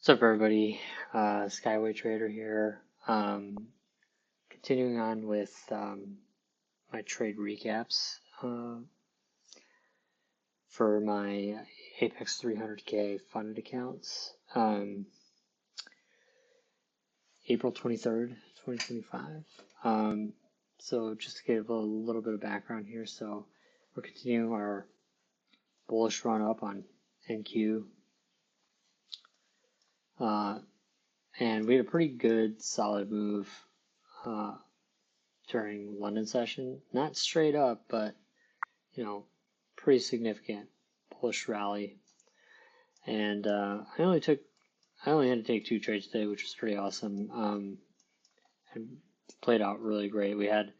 What's up, everybody? Skyway Trader here. Continuing on with my trade recaps for my Apex 300K funded accounts. April 23rd, 2025. So just to give a little bit of background here, so we're continuing our bullish run up on NQ. And we had a pretty good solid move during London session. Not straight up, but pretty significant bullish rally. And I only had to take 2 trades today, which was pretty awesome. And played out really great. We had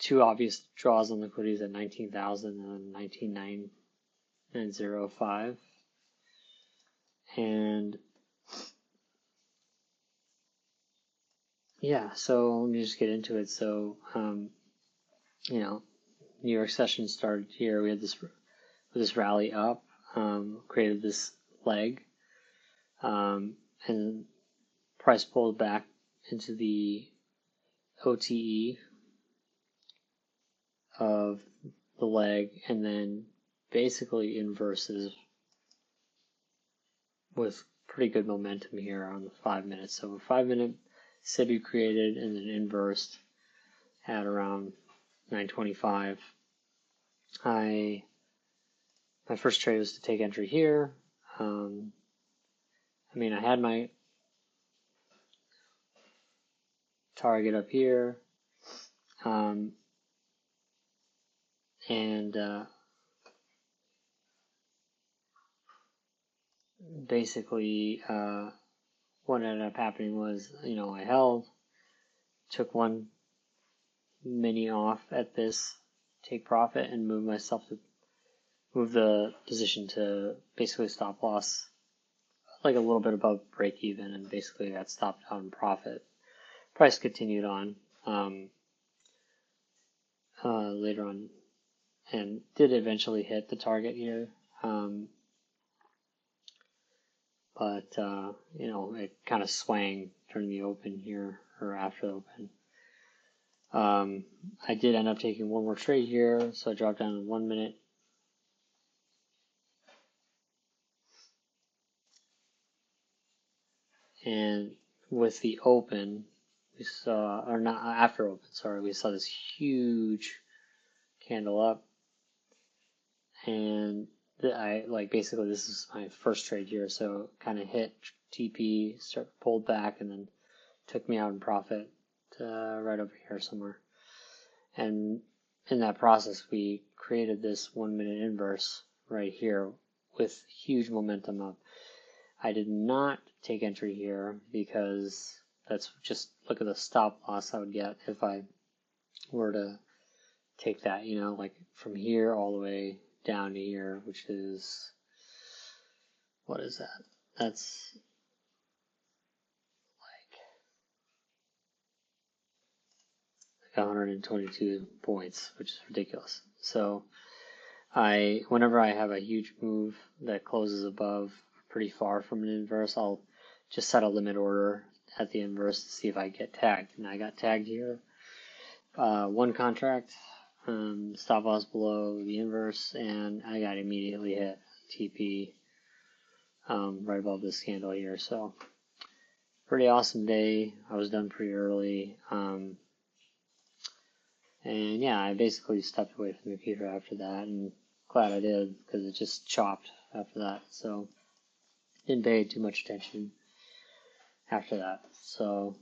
2 obvious draws on liquidities at 19,000 and 19,905. And yeah, so let me just get into it. So, New York session started here. We had this rally up, created this leg, and price pulled back into the OTE of the leg, and then basically inverses with pretty good momentum here on the 5 minutes. So a 5-minute SIBI created and then inversed at around 925. My first trade was to take entry here. I had my target up here, basically what ended up happening was, I held, took 1 mini off at this take profit and move the position to basically stop loss like a little bit above break even, and basically that stopped out in profit. Price continued on later on and did eventually hit the target here, but it kind of swang during the open here, or after the open. I did end up taking 1 more trade here, so I dropped down to 1 minute. And with the open, we saw, or not after open, sorry, we saw this huge candle up. And basically this is my first trade here, so kind of hit TP, pulled back, and then took me out in profit to right over here somewhere. And in that process, we created this 1 minute inverse right here with huge momentum up. I did not take entry here because that's just, look at the stop loss I would get if I were to take that, like from here all the way down to here, which is, what is that? That's like 122 points, which is ridiculous. So whenever I have a huge move that closes above pretty far from an inverse, I'll just set a limit order at the inverse to see if I get tagged. And I got tagged here. 1 contract, stop loss below the inverse, and I got immediately hit TP right above this candle here. So pretty awesome day. I was done pretty early. And yeah, I basically stepped away from the computer after that, and glad I did, because it just chopped after that. So didn't pay too much attention after that. So,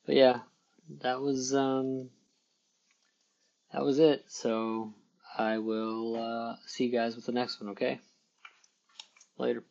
but yeah, that was it. So I will see you guys with the next one. Okay, later.